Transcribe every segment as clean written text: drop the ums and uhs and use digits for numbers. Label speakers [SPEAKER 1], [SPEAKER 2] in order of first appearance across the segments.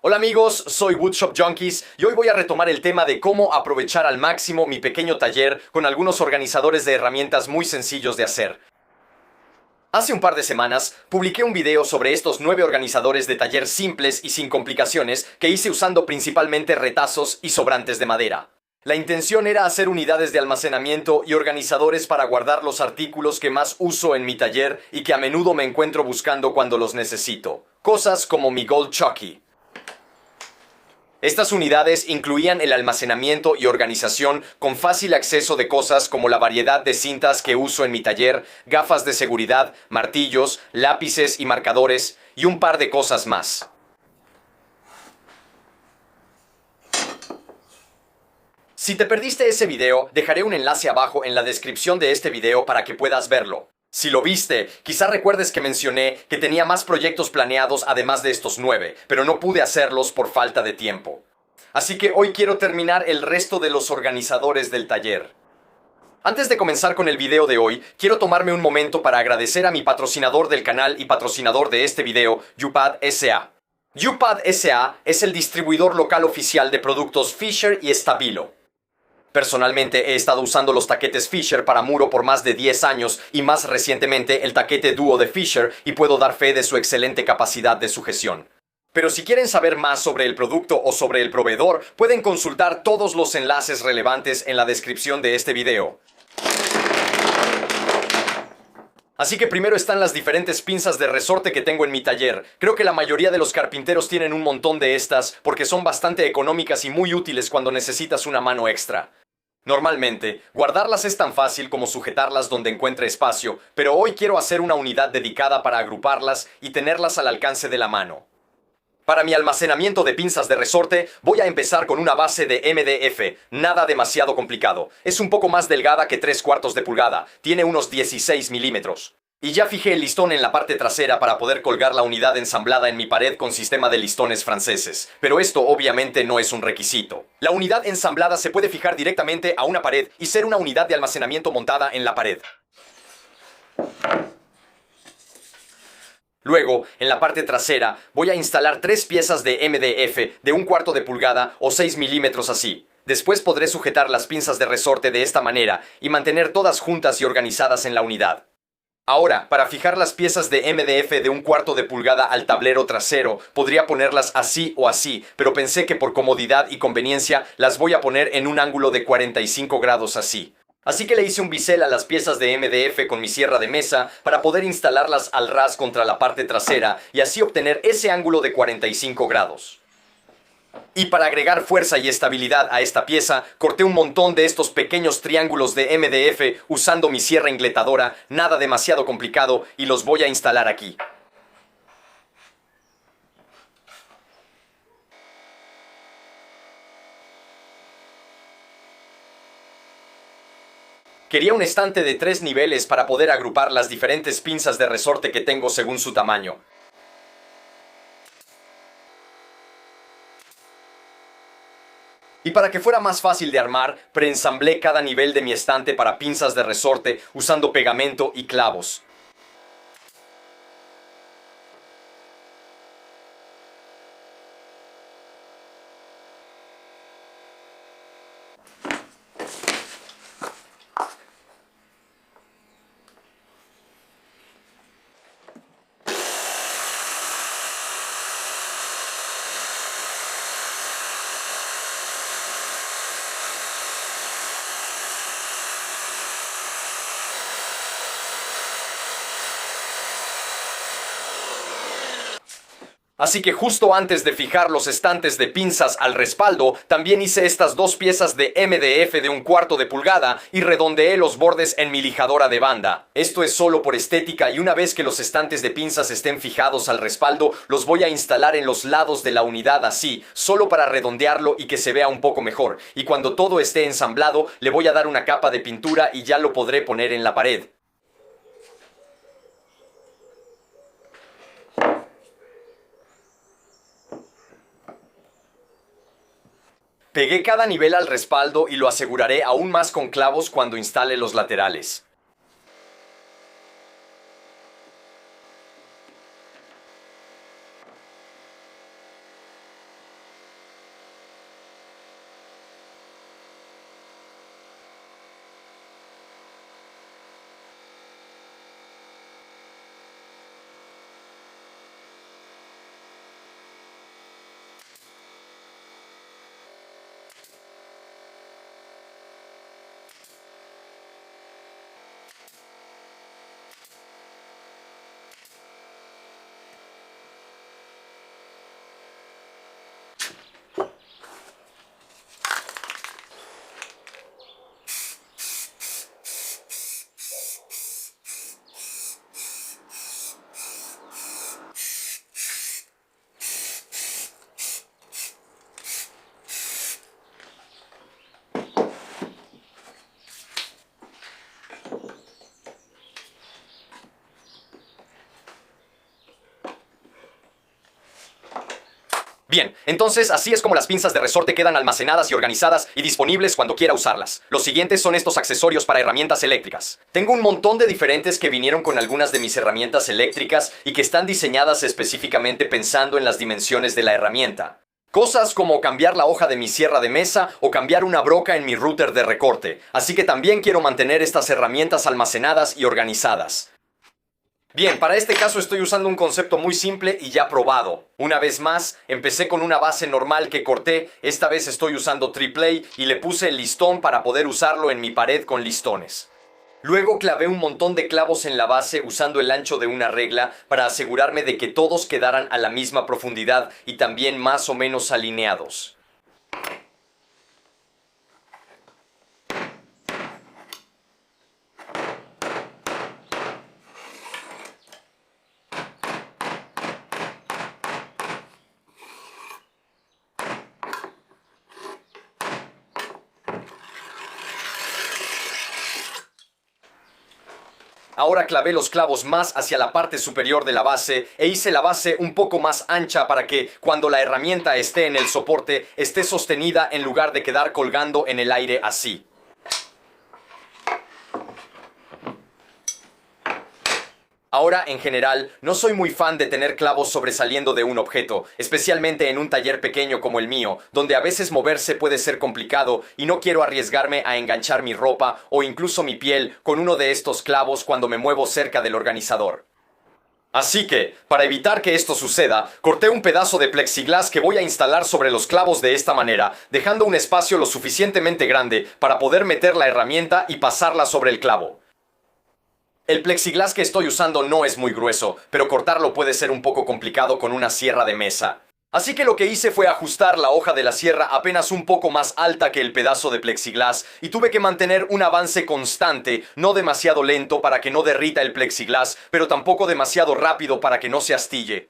[SPEAKER 1] Hola amigos, soy Woodshop Junkies y hoy voy a retomar el tema de cómo aprovechar al máximo mi pequeño taller con algunos organizadores de herramientas muy sencillos de hacer. Hace un par de semanas publiqué un video sobre estos 9 organizadores de taller simples y sin complicaciones que hice usando principalmente retazos y sobrantes de madera. La intención era hacer unidades de almacenamiento y organizadores para guardar los artículos que más uso en mi taller y que a menudo me encuentro buscando cuando los necesito. Cosas como mi Gold Chucky. Estas unidades incluían el almacenamiento y organización con fácil acceso de cosas como la variedad de cintas que uso en mi taller, gafas de seguridad, martillos, lápices y marcadores, y un par de cosas más. Si te perdiste ese video, dejaré un enlace abajo en la descripción de este video para que puedas verlo. Si lo viste, quizá recuerdes que mencioné que tenía más proyectos planeados además de estos 9, pero no pude hacerlos por falta de tiempo. Así que hoy quiero terminar el resto de los organizadores del taller. Antes de comenzar con el video de hoy, quiero tomarme un momento para agradecer a mi patrocinador del canal y patrocinador de este video, UPad SA. UPad SA es el distribuidor local oficial de productos Fisher y Stabilo. Personalmente he estado usando los taquetes Fisher para muro por más de 10 años y más recientemente el taquete dúo de Fisher y puedo dar fe de su excelente capacidad de sujeción. Pero si quieren saber más sobre el producto o sobre el proveedor, pueden consultar todos los enlaces relevantes en la descripción de este video. Así que primero están las diferentes pinzas de resorte que tengo en mi taller. Creo que la mayoría de los carpinteros tienen un montón de estas porque son bastante económicas y muy útiles cuando necesitas una mano extra. Normalmente, guardarlas es tan fácil como sujetarlas donde encuentre espacio, pero hoy quiero hacer una unidad dedicada para agruparlas y tenerlas al alcance de la mano. Para mi almacenamiento de pinzas de resorte, voy a empezar con una base de MDF, nada demasiado complicado. Es un poco más delgada que 3/4 de pulgada, tiene unos 16 milímetros. Y ya fijé el listón en la parte trasera para poder colgar la unidad ensamblada en mi pared con sistema de listones franceses. Pero esto obviamente no es un requisito. La unidad ensamblada se puede fijar directamente a una pared y ser una unidad de almacenamiento montada en la pared. Luego, en la parte trasera, voy a instalar 3 piezas de MDF de 1/4 de pulgada o 6 milímetros así. Después podré sujetar las pinzas de resorte de esta manera y mantener todas juntas y organizadas en la unidad. Ahora, para fijar las piezas de MDF de 1/4 de pulgada al tablero trasero, podría ponerlas así o así, pero pensé que por comodidad y conveniencia las voy a poner en un ángulo de 45 grados así. Así que le hice un bisel a las piezas de MDF con mi sierra de mesa para poder instalarlas al ras contra la parte trasera y así obtener ese ángulo de 45 grados. Y para agregar fuerza y estabilidad a esta pieza, corté un montón de estos pequeños triángulos de MDF usando mi sierra ingletadora, nada demasiado complicado, y los voy a instalar aquí. Quería un estante de 3 niveles para poder agrupar las diferentes pinzas de resorte que tengo según su tamaño. Y para que fuera más fácil de armar, preensamblé cada nivel de mi estante para pinzas de resorte usando pegamento y clavos. Así que justo antes de fijar los estantes de pinzas al respaldo, también hice estas 2 piezas de MDF de 1/4 de pulgada y redondeé los bordes en mi lijadora de banda. Esto es solo por estética y una vez que los estantes de pinzas estén fijados al respaldo, los voy a instalar en los lados de la unidad así, solo para redondearlo y que se vea un poco mejor. Y cuando todo esté ensamblado, le voy a dar una capa de pintura y ya lo podré poner en la pared. Pegué cada nivel al respaldo y lo aseguraré aún más con clavos cuando instale los laterales. Bien, entonces así es como las pinzas de resorte quedan almacenadas y organizadas y disponibles cuando quiera usarlas. Los siguientes son estos accesorios para herramientas eléctricas. Tengo un montón de diferentes que vinieron con algunas de mis herramientas eléctricas y que están diseñadas específicamente pensando en las dimensiones de la herramienta. Cosas como cambiar la hoja de mi sierra de mesa o cambiar una broca en mi router de recorte. Así que también quiero mantener estas herramientas almacenadas y organizadas. Bien, para este caso estoy usando un concepto muy simple y ya probado. Una vez más, empecé con una base normal que corté, esta vez estoy usando AAA y le puse el listón para poder usarlo en mi pared con listones. Luego clavé un montón de clavos en la base usando el ancho de una regla para asegurarme de que todos quedaran a la misma profundidad y también más o menos alineados. Ahora clavé los clavos más hacia la parte superior de la base e hice la base un poco más ancha para que, cuando la herramienta esté en el soporte, esté sostenida en lugar de quedar colgando en el aire así. Ahora, en general, no soy muy fan de tener clavos sobresaliendo de un objeto, especialmente en un taller pequeño como el mío, donde a veces moverse puede ser complicado y no quiero arriesgarme a enganchar mi ropa o incluso mi piel con uno de estos clavos cuando me muevo cerca del organizador. Así que, para evitar que esto suceda, corté un pedazo de plexiglas que voy a instalar sobre los clavos de esta manera, dejando un espacio lo suficientemente grande para poder meter la herramienta y pasarla sobre el clavo. El plexiglas que estoy usando no es muy grueso, pero cortarlo puede ser un poco complicado con una sierra de mesa. Así que lo que hice fue ajustar la hoja de la sierra apenas un poco más alta que el pedazo de plexiglas y tuve que mantener un avance constante, no demasiado lento para que no derrita el plexiglas, pero tampoco demasiado rápido para que no se astille.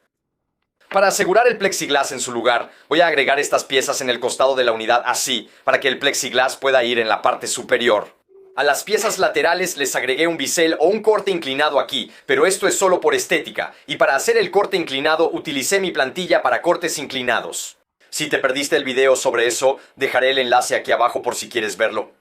[SPEAKER 1] Para asegurar el plexiglas en su lugar, voy a agregar estas piezas en el costado de la unidad así, para que el plexiglas pueda ir en la parte superior. A las piezas laterales les agregué un bisel o un corte inclinado aquí, pero esto es solo por estética, y para hacer el corte inclinado utilicé mi plantilla para cortes inclinados. Si te perdiste el video sobre eso, dejaré el enlace aquí abajo por si quieres verlo.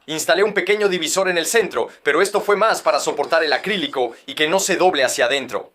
[SPEAKER 1] Instalé un pequeño divisor en el centro, pero esto fue más para soportar el acrílico y que no se doble hacia adentro.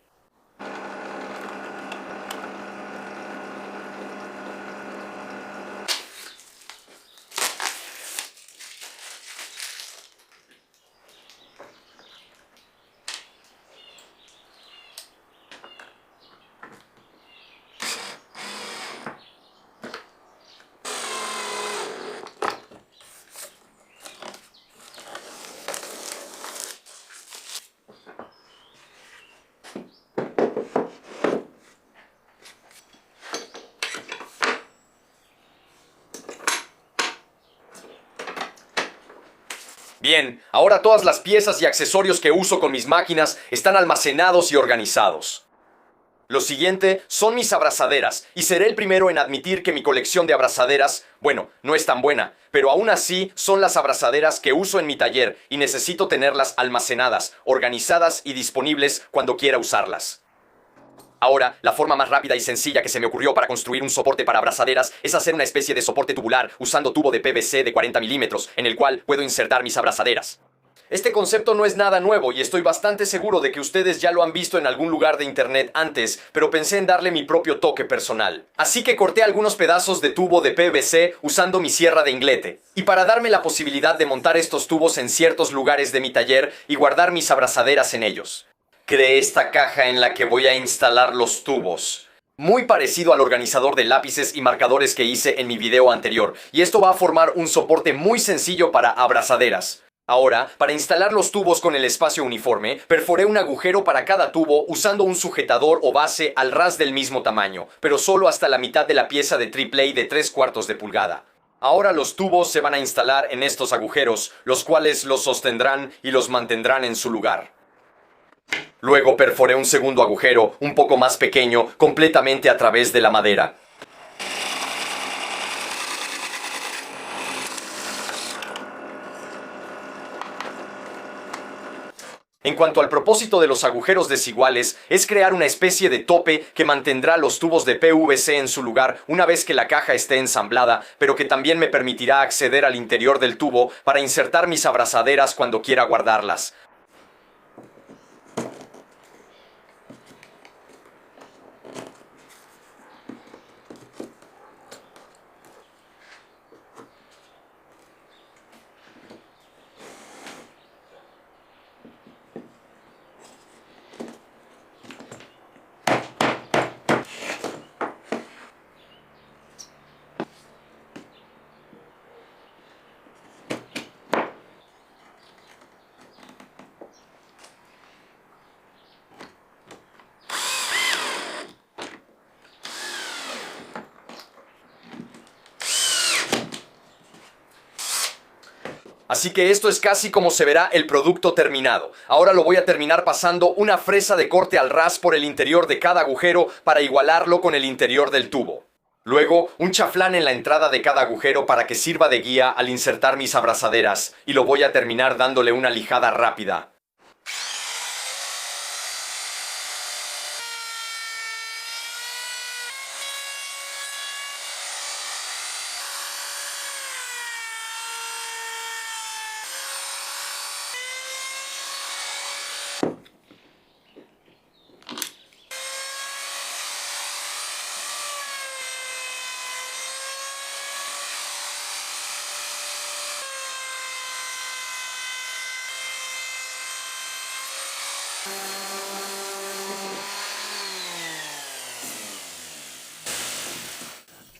[SPEAKER 1] Bien, ahora todas las piezas y accesorios que uso con mis máquinas están almacenados y organizados. Lo siguiente son mis abrazaderas, y seré el primero en admitir que mi colección de abrazaderas, bueno, no es tan buena, pero aún así son las abrazaderas que uso en mi taller y necesito tenerlas almacenadas, organizadas y disponibles cuando quiera usarlas. Ahora, la forma más rápida y sencilla que se me ocurrió para construir un soporte para abrazaderas es hacer una especie de soporte tubular usando tubo de PVC de 40 milímetros en el cual puedo insertar mis abrazaderas. Este concepto no es nada nuevo y estoy bastante seguro de que ustedes ya lo han visto en algún lugar de internet antes, pero pensé en darle mi propio toque personal. Así que corté algunos pedazos de tubo de PVC usando mi sierra de inglete. Y para darme la posibilidad de montar estos tubos en ciertos lugares de mi taller y guardar mis abrazaderas en ellos, creé esta caja en la que voy a instalar los tubos. Muy parecido al organizador de lápices y marcadores que hice en mi video anterior, y esto va a formar un soporte muy sencillo para abrazaderas. Ahora, para instalar los tubos con el espacio uniforme, perforé un agujero para cada tubo usando un sujetador o base al ras del mismo tamaño, pero solo hasta la mitad de la pieza de AAA de 3/4 de pulgada. Ahora los tubos se van a instalar en estos agujeros, los cuales los sostendrán y los mantendrán en su lugar. Luego perforé un segundo agujero, un poco más pequeño, completamente a través de la madera. En cuanto al propósito de los agujeros desiguales, es crear una especie de tope que mantendrá los tubos de PVC en su lugar una vez que la caja esté ensamblada, pero que también me permitirá acceder al interior del tubo para insertar mis abrazaderas cuando quiera guardarlas. Así que esto es casi como se verá el producto terminado. Ahora lo voy a terminar pasando una fresa de corte al ras por el interior de cada agujero para igualarlo con el interior del tubo. Luego, un chaflán en la entrada de cada agujero para que sirva de guía al insertar mis abrazaderas, y lo voy a terminar dándole una lijada rápida.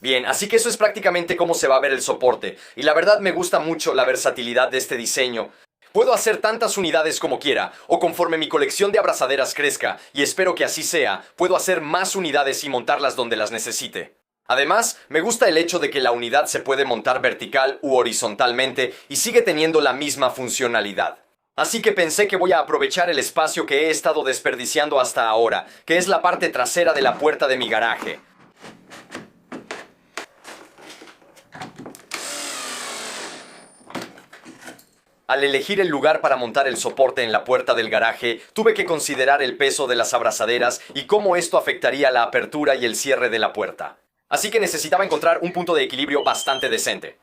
[SPEAKER 1] Bien, así que eso es prácticamente cómo se va a ver el soporte, y la verdad me gusta mucho la versatilidad de este diseño. Puedo hacer tantas unidades como quiera, o conforme mi colección de abrazaderas crezca, y espero que así sea, puedo hacer más unidades y montarlas donde las necesite. Además, me gusta el hecho de que la unidad se puede montar vertical u horizontalmente y sigue teniendo la misma funcionalidad. Así que pensé que voy a aprovechar el espacio que he estado desperdiciando hasta ahora, que es la parte trasera de la puerta de mi garaje. Al elegir el lugar para montar el soporte en la puerta del garaje, tuve que considerar el peso de las abrazaderas y cómo esto afectaría la apertura y el cierre de la puerta. Así que necesitaba encontrar un punto de equilibrio bastante decente.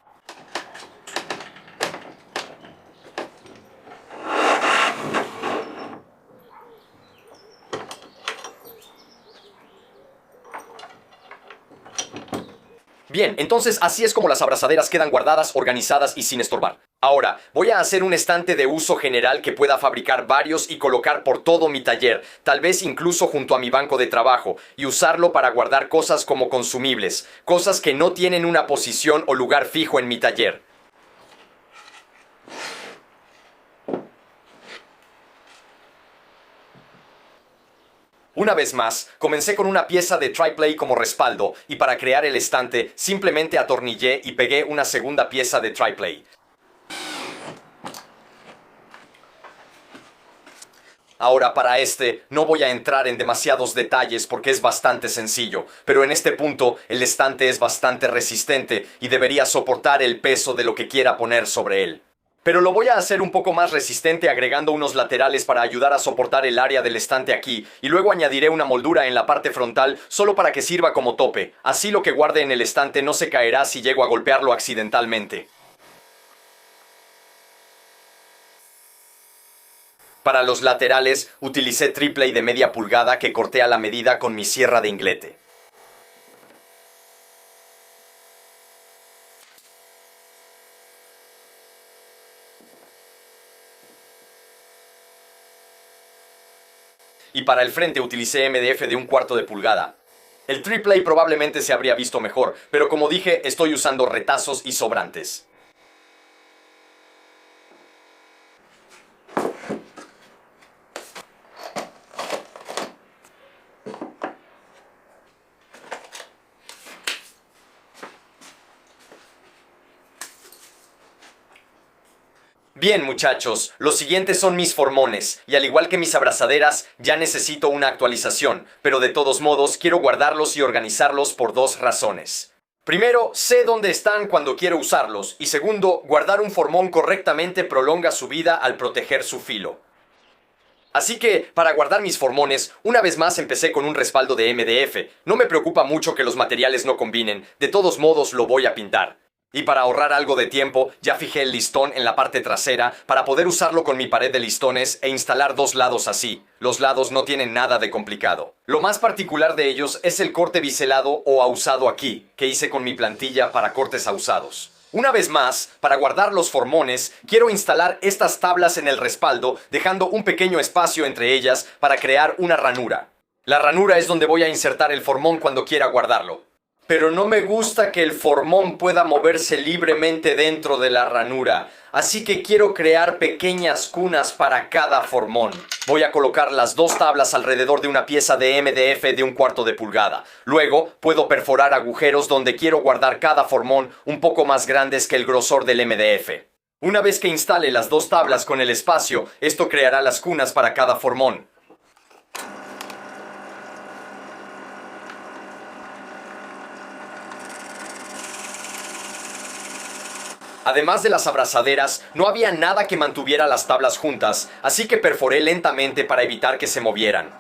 [SPEAKER 1] Bien, entonces así es como las abrazaderas quedan guardadas, organizadas y sin estorbar. Ahora, voy a hacer un estante de uso general que pueda fabricar varios y colocar por todo mi taller, tal vez incluso junto a mi banco de trabajo, y usarlo para guardar cosas como consumibles, cosas que no tienen una posición o lugar fijo en mi taller. Una vez más, comencé con una pieza de tri-ply como respaldo, y para crear el estante, simplemente atornillé y pegué una segunda pieza de tri-ply. Ahora para este, no voy a entrar en demasiados detalles porque es bastante sencillo, pero en este punto el estante es bastante resistente y debería soportar el peso de lo que quiera poner sobre él. Pero lo voy a hacer un poco más resistente agregando unos laterales para ayudar a soportar el área del estante aquí, y luego añadiré una moldura en la parte frontal solo para que sirva como tope. Así lo que guarde en el estante no se caerá si llego a golpearlo accidentalmente. Para los laterales utilicé triple de media pulgada que corté a la medida con mi sierra de inglete. Y para el frente utilicé MDF de 1/4 de pulgada. El triple probablemente se habría visto mejor, pero como dije, estoy usando retazos y sobrantes. Bien, muchachos, los siguientes son mis formones, y al igual que mis abrazaderas, ya necesito una actualización, pero de todos modos quiero guardarlos y organizarlos por dos razones. Primero, sé dónde están cuando quiero usarlos, y segundo, guardar un formón correctamente prolonga su vida al proteger su filo. Así que, para guardar mis formones, una vez más empecé con un respaldo de MDF. No me preocupa mucho que los materiales no combinen, de todos modos lo voy a pintar. Y para ahorrar algo de tiempo, ya fijé el listón en la parte trasera para poder usarlo con mi pared de listones e instalar dos lados así. Los lados no tienen nada de complicado. Lo más particular de ellos es el corte biselado o ahusado aquí, que hice con mi plantilla para cortes ahusados. Una vez más, para guardar los formones, quiero instalar estas tablas en el respaldo, dejando un pequeño espacio entre ellas para crear una ranura. La ranura es donde voy a insertar el formón cuando quiera guardarlo. Pero no me gusta que el formón pueda moverse libremente dentro de la ranura, así que quiero crear pequeñas cunas para cada formón. Voy a colocar las dos tablas alrededor de una pieza de MDF de 1/4 de pulgada. Luego puedo perforar agujeros donde quiero guardar cada formón un poco más grandes que el grosor del MDF. Una vez que instale las dos tablas con el espacio, esto creará las cunas para cada formón. Además de las abrazaderas, no había nada que mantuviera las tablas juntas, así que perforé lentamente para evitar que se movieran.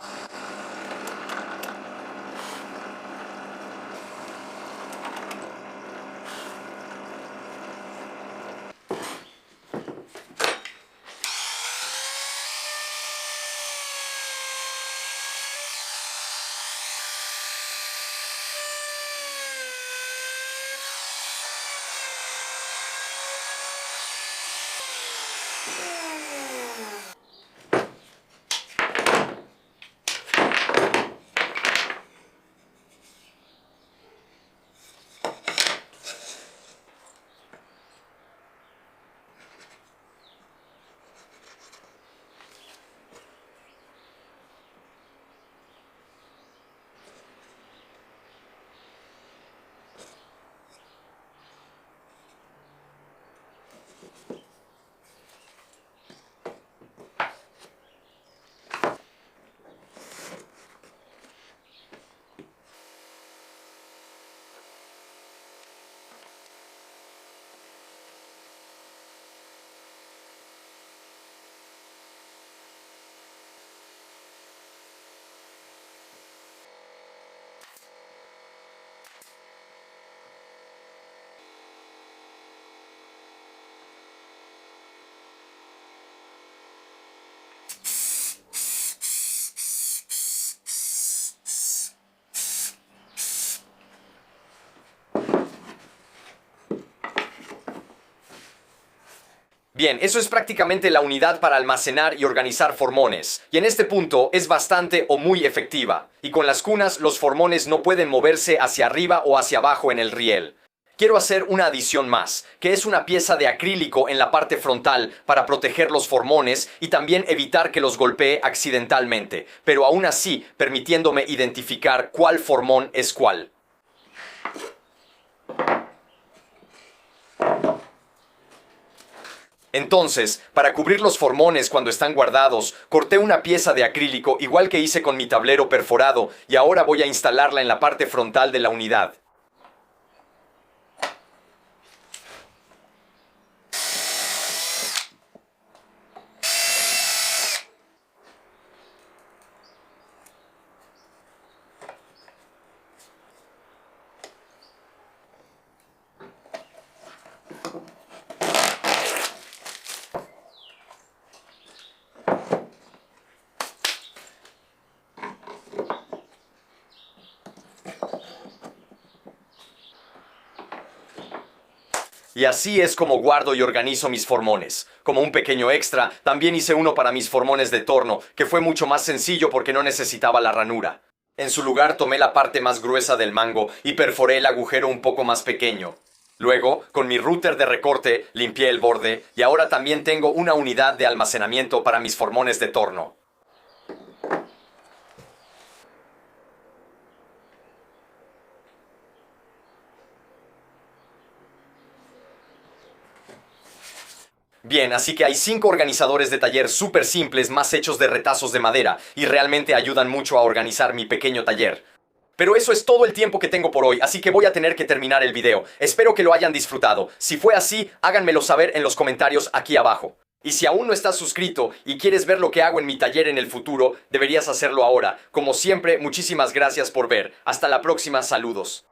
[SPEAKER 1] Bien, eso es prácticamente la unidad para almacenar y organizar formones, y en este punto es bastante o muy efectiva, y con las cunas los formones no pueden moverse hacia arriba o hacia abajo en el riel. Quiero hacer una adición más, que es una pieza de acrílico en la parte frontal para proteger los formones y también evitar que los golpee accidentalmente, pero aún así permitiéndome identificar cuál formón es cuál. Entonces, para cubrir los formones cuando están guardados, corté una pieza de acrílico igual que hice con mi tablero perforado y ahora voy a instalarla en la parte frontal de la unidad. Y así es como guardo y organizo mis formones. Como un pequeño extra, también hice uno para mis formones de torno, que fue mucho más sencillo porque no necesitaba la ranura. En su lugar tomé la parte más gruesa del mango y perforé el agujero un poco más pequeño. Luego, con mi router de recorte, limpié el borde y ahora también tengo una unidad de almacenamiento para mis formones de torno. Bien, así que hay 5 organizadores de taller súper simples más hechos de retazos de madera y realmente ayudan mucho a organizar mi pequeño taller. Pero eso es todo el tiempo que tengo por hoy, así que voy a tener que terminar el video. Espero que lo hayan disfrutado. Si fue así, háganmelo saber en los comentarios aquí abajo. Y si aún no estás suscrito y quieres ver lo que hago en mi taller en el futuro, deberías hacerlo ahora. Como siempre, muchísimas gracias por ver. Hasta la próxima, saludos.